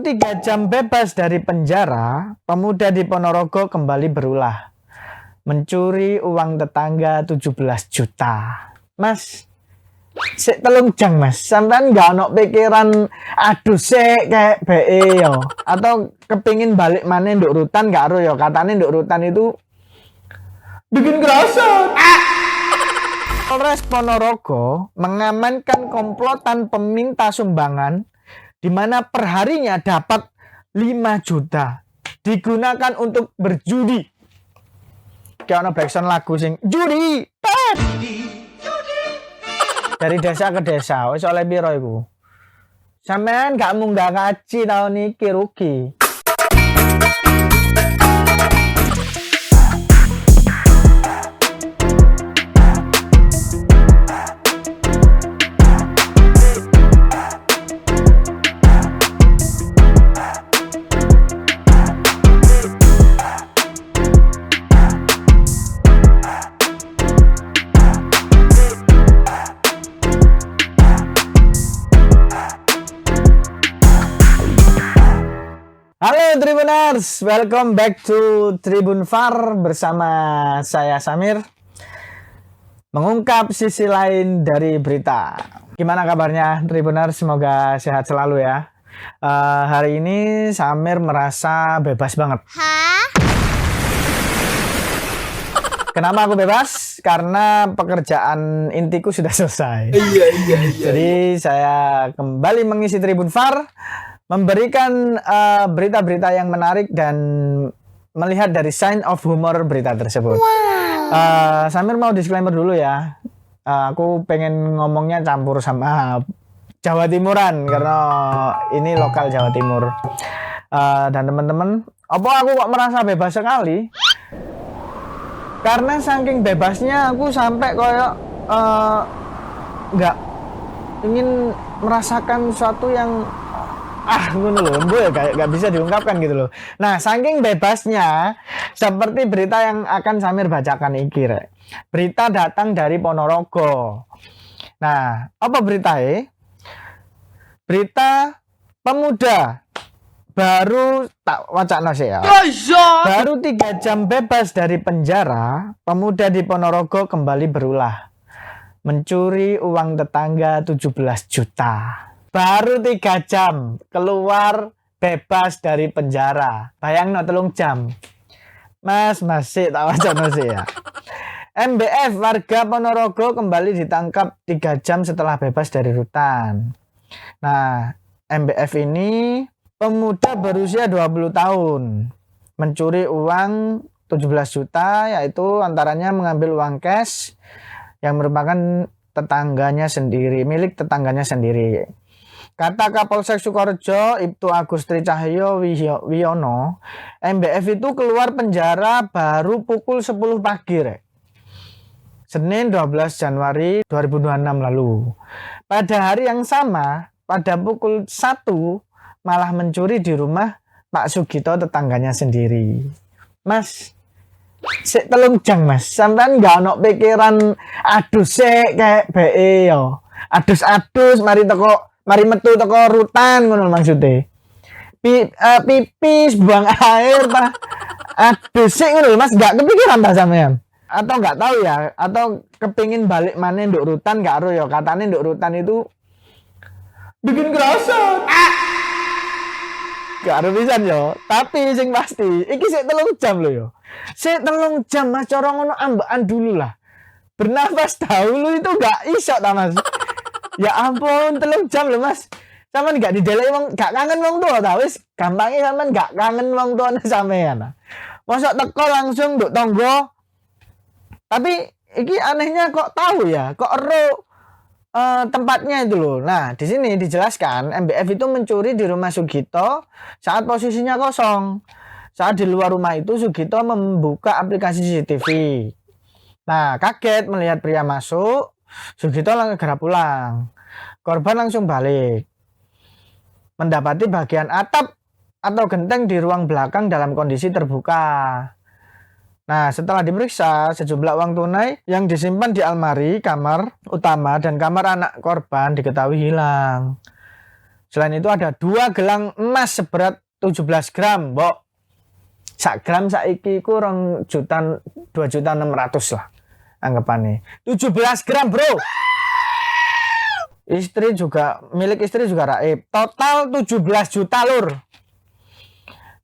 3 jam bebas dari penjara, pemuda di Ponorogo kembali berulah. Mencuri uang tetangga 17 juta. Mas, sik telung jang mas, sampean nggak ono pikiran aduh sik kayak BE yo, atau kepingin balik mana nduk rutan gak ro yo, katanya nduk rutan itu bikin kerasa. Polres Ponorogo mengamankan komplotan peminta sumbangan di mana perharinya dapat 5 juta digunakan untuk berjudi. Kayak ono backsound lagu sing judi. Dari desa ke desa, wis oleh piro iku? Sampean gak munggah ngaji tahun iki rugi. Halo Tribuners, welcome back to Tribun Far bersama saya Samir. Mengungkap sisi lain dari berita. Gimana kabarnya Tribuners? Semoga sehat selalu ya. Hari ini Samir merasa bebas banget. Kenapa aku bebas? Karena pekerjaan intiku sudah selesai. Jadi saya kembali mengisi Tribun Far, memberikan berita-berita yang menarik dan melihat dari sign of humor berita tersebut. Samir mau disclaimer dulu ya. Aku pengen ngomongnya campur sama Jawa Timuran karena ini lokal Jawa Timur. Dan teman-teman, apa aku kok merasa bebas sekali? Karena saking bebasnya aku sampai koyok nggak ingin merasakan sesuatu yang ngono lho, ya kayak gak bisa diungkapkan gitu loh. Nah, saking bebasnya seperti berita yang akan Samir bacakan iki rek. Berita datang dari Ponorogo. Nah, apa beritanya? Berita pemuda baru tak wacana sih ya. Baru 3 jam bebas dari penjara, pemuda di Ponorogo kembali berulah. Mencuri uang tetangga 17 juta. Baru 3 jam keluar bebas dari penjara. Bayang no 3 jam. Mas masih tak wacana sih ya. MBF warga Ponorogo kembali ditangkap 3 jam setelah bebas dari rutan. Nah, MBF ini pemuda berusia 20 tahun. Mencuri uang 17 juta, yaitu antaranya mengambil uang cash yang merupakan tetangganya sendiri, milik tetangganya sendiri. Kata Kapolsek Sukorejo, Ibtu Agustri Cahyo Wiono, MBF itu keluar penjara baru pukul 10 pagi, rek. Senin 12 Januari 2026 lalu. Pada hari yang sama, pada pukul 1, malah mencuri di rumah Pak Sugito tetangganya sendiri. Mas, sik telung jang mas, sampean gak ono pikiran aduh sik kayak BE yo. Adus-adus mari metu teko rutan ngono maksudnya. Pipis buang air pak. Aduh sik ngono mas, gak kepikiran ta sampean? Atau gak tahu ya, atau kepingin balik mana nduk rutan gak ro yo, katanya nduk rutan itu bikin kerasa. Gak ada pisan yo, tapi sing pasti iki sik 3 jam lho yo. Sik 3 jam mas, cara ngono ambekan dulu lah. Bernafas dahulu itu gak iso ta mas. Ya ampun, 3 jam lho mas. Sampeyan gak dideleki wong, gak kangen wong tua ta wis. Gampangnya sampeyan gak kangen wong tuane sampeyan. Mosok teko langsung nduk tangga. Tapi iki anehnya kok tahu ya, kok ero tempatnya itu loh. Nah, di sini dijelaskan MBF itu mencuri di rumah Sugito saat posisinya kosong. Saat di luar rumah itu Sugito membuka aplikasi CCTV. Nah, kaget melihat pria masuk, Sugito langsung segera pulang. Korban langsung balik. Mendapati bagian atap atau genteng di ruang belakang dalam kondisi terbuka. Nah, setelah diperiksa, sejumlah uang tunai yang disimpan di almari, kamar utama, dan kamar anak korban diketahui hilang. Selain itu ada 2 gelang emas seberat 17 gram, mbok. Sak gram saiki ku 2.600.000 lah anggapannya. 17 gram, bro. Milik istri juga raib. Total 17 juta, lur.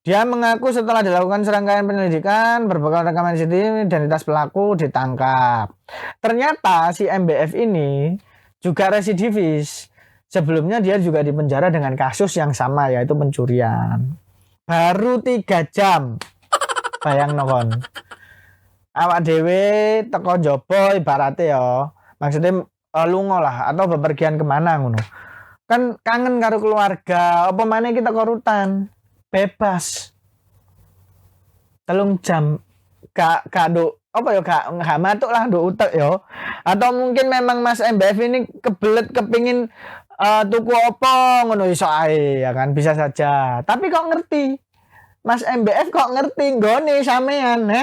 Dia mengaku setelah dilakukan serangkaian penyelidikan berbekal rekaman CCTV, identitas pelaku ditangkap. Ternyata si MBF ini juga residivis. Sebelumnya dia juga dipenjara dengan kasus yang sama, yaitu pencurian. Baru 3 jam. Bayang nokon. Awak dewe teko jopo ibaratnya ya. Maksudnya lungo lah atau bepergian kemana ngono. Kan kangen karo keluarga, apa maneh kita korutan. Bebas 3 jam gak apa ya gak matuk lah nduk utek ya. Atau mungkin memang Mas MBF ini kebelet kepingin tuku apa ngono iso ae ya kan, bisa saja. Tapi kok ngerti Mas MBF kok ngerti nggone sampean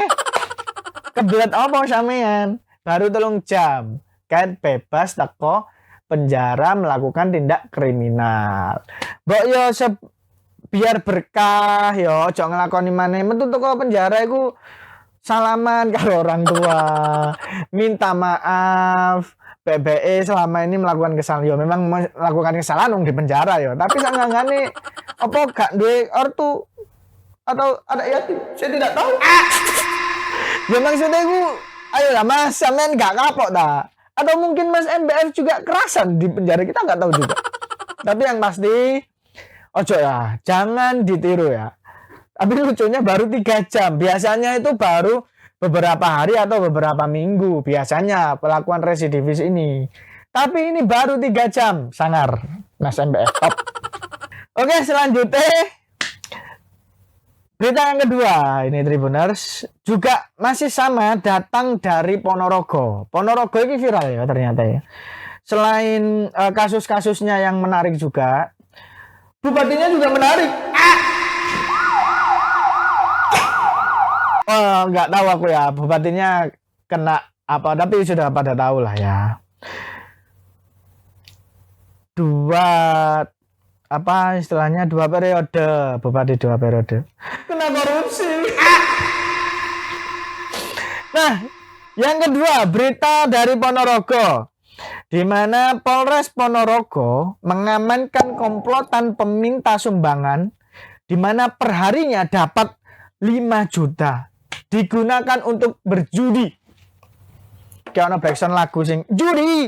kebelet apa sampean baru 3 jam kan bebas teko penjara melakukan tindak kriminal. Mbok yo biar berkah yo, aja nglakoni maneh metu teko penjara iku salaman karo orang tua, minta maaf, PBE selama ini melakukan kesalahan. Yo memang melakukan kesalahan di penjara yo, tapi sanggangane apa gak duwe ortu atau ada yatim, saya tidak tahu. Ya maksudnya ku, ayolah Mas, sampean gak kapok dah. Atau mungkin Mas MBF juga kerasan di penjara, kita nggak tahu juga. Tapi yang pasti ojo ya, jangan ditiru ya. Tapi lucunya baru 3 jam. Biasanya itu baru beberapa hari atau beberapa minggu. Biasanya pelakuan residivis ini. Tapi ini baru 3 jam. Sangar, Mas MBF. Top. Oke, selanjutnya. Berita yang kedua, ini Tribuners. Juga masih sama, datang dari Ponorogo. Ponorogo ini viral ya ternyata ya. Selain kasus-kasusnya yang menarik juga, bupatinya juga menarik. Oh, nggak tahu aku ya, bupatinya kena apa, tapi sudah pada tahu lah ya. 2 periode, bupati 2 periode. Kena korupsi. Nah, yang kedua, berita dari Ponorogo. Di mana Polres Ponorogo mengamankan komplotan peminta sumbangan di mana perharinya dapat 5 juta digunakan untuk berjudi. Kayak ono backsound lagu sing judi.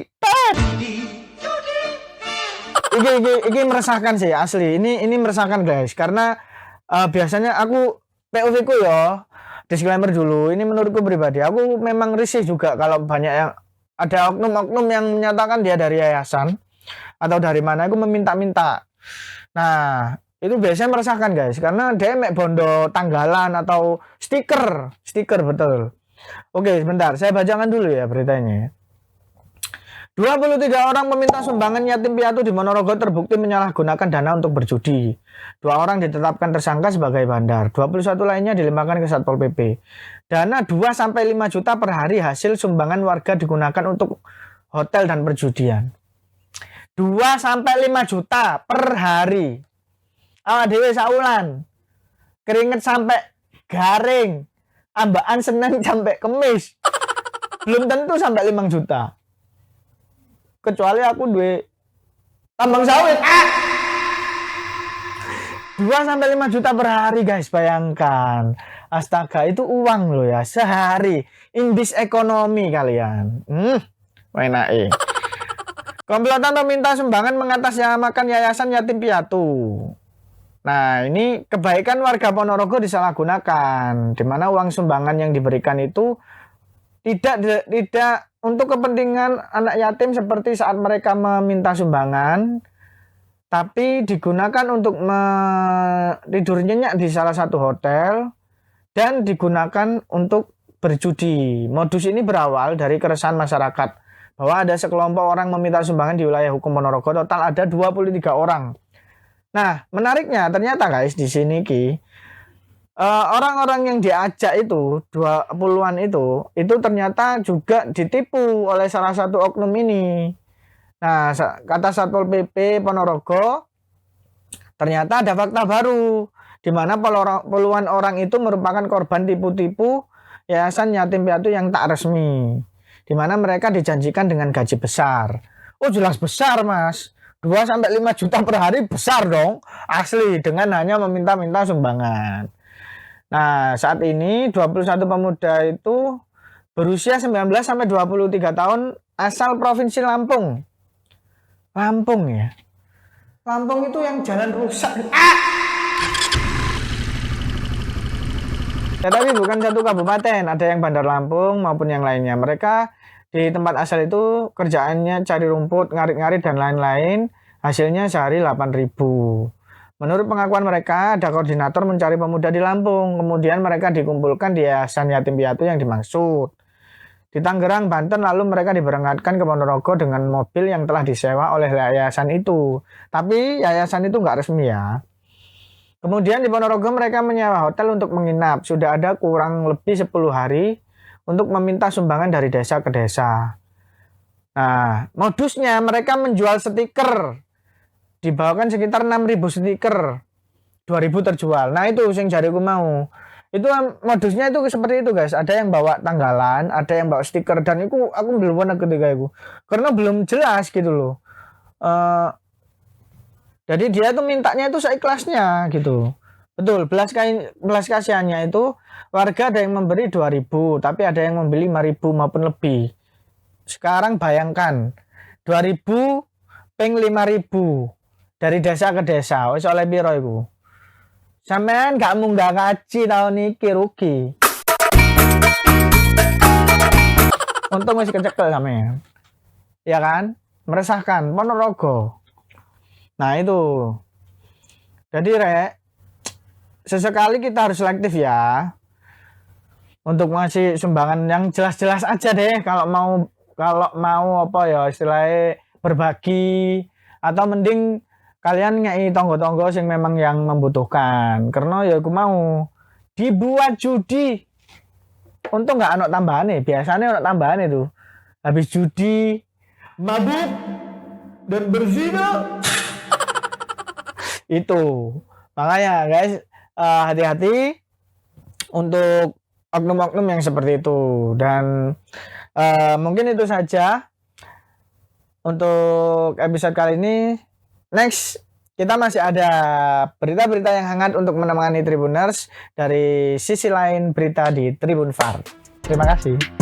Iki meresahkan sih asli. Ini meresahkan guys karena biasanya aku POV ku ya, disclaimer dulu. Ini menurutku pribadi. Aku memang risih juga kalau banyak yang ada oknum-oknum yang menyatakan dia dari yayasan atau dari mana, aku meminta-minta. Nah, itu biasanya meresahkan guys, karena dia mek bondo tanggalan atau stiker betul. Oke, sebentar, saya bacakan dulu ya beritanya. 23 orang meminta sumbangan yatim piatu di Ponorogo terbukti menyalahgunakan dana untuk berjudi. 2 orang ditetapkan tersangka sebagai bandar. 21 lainnya dilimpahkan ke Satpol PP. Dana 2-5 juta per hari hasil sumbangan warga digunakan untuk hotel dan perjudian. 2-5 juta per hari. Dewe saulan. Keringet sampai garing. Ambaan Senin sampai Kemis. Belum tentu sampai 5 juta. Kecuali aku duwe tambang sawit. 2-5 juta per hari guys, bayangkan. Astaga, itu uang loh ya, sehari. Indis ekonomi kalian. Enak. Komplotan meminta sumbangan mengatasnamakan yayasan yatim piatu. Nah, ini kebaikan warga Ponorogo disalahgunakan, di mana uang sumbangan yang diberikan itu tidak untuk kepentingan anak yatim seperti saat mereka meminta sumbangan, tapi digunakan untuk tidur nyenyak di salah satu hotel dan digunakan untuk berjudi. Modus ini berawal dari keresahan masyarakat bahwa ada sekelompok orang meminta sumbangan di wilayah hukum Ponorogo. Total ada 23 orang. Nah, menariknya ternyata guys di sini orang-orang yang diajak itu 20-an itu ternyata juga ditipu oleh salah satu oknum ini. Nah, kata Satpol PP Ponorogo, Ternyata ada fakta baru di mana puluhan orang itu merupakan korban tipu-tipu yayasan yatim piatu yang tak resmi, di mana mereka dijanjikan dengan gaji besar. Oh jelas besar mas, 2-5 juta per hari besar dong, asli, dengan hanya meminta-minta sumbangan. Nah saat ini 21 pemuda itu berusia 19-23 tahun asal Provinsi Lampung. Lampung ya. Lampung itu yang jalan rusak. Tetapi bukan satu kabupaten, ada yang Bandar Lampung maupun yang lainnya. Mereka di tempat asal itu kerjaannya cari rumput, ngarit-ngarit dan lain-lain. Hasilnya sehari 8.000. Menurut pengakuan mereka, ada koordinator mencari pemuda di Lampung. Kemudian mereka dikumpulkan di yayasan yatim piatu yang dimaksud. Di Tangerang, Banten, lalu mereka diberangkatkan ke Ponorogo dengan mobil yang telah disewa oleh yayasan itu. Tapi yayasan itu nggak resmi ya. Kemudian di Ponorogo mereka menyewa hotel untuk menginap. Sudah ada kurang lebih 10 hari untuk meminta sumbangan dari desa ke desa. Nah, modusnya mereka menjual stiker. Dibawakan sekitar 6.000 stiker. 2.000 terjual. Nah itu yang jariku mau. Itu modusnya itu seperti itu guys, ada yang bawa tanggalan, ada yang bawa stiker, dan itu aku belum pernah ketika itu karena belum jelas gitu loh. Jadi dia tuh mintanya itu seikhlasnya gitu. Betul, belas kasihannya itu warga ada yang memberi 2.000, tapi ada yang membeli 5.000 maupun lebih. Sekarang bayangkan 2.000 ping 5.000 dari desa ke desa, wis oleh piro iku? Sampean gak munggah kaji tahun ini rugi. Untung masih kecekel sampean. Ya kan? Meresahkan Ponorogo. Nah itu. Jadi rek, sesekali kita harus selektif ya. Untuk ngasih sumbangan yang jelas-jelas aja deh. Kalau mau apa ya istilahnya berbagi, atau mending kalian ngei tonggo-tonggo yang memang yang membutuhkan. Karena ya aku mau dibuat judi. Untung nggak ada tambahan nih. Biasanya ada tambahan itu. Habis judi, mabuk dan berzina. Itu. Makanya guys, hati-hati untuk oknum-oknum yang seperti itu. Dan mungkin itu saja untuk episode kali ini. Next, kita masih ada berita-berita yang hangat untuk menemani Tribuners dari sisi lain berita di Tribun VAR. Terima kasih.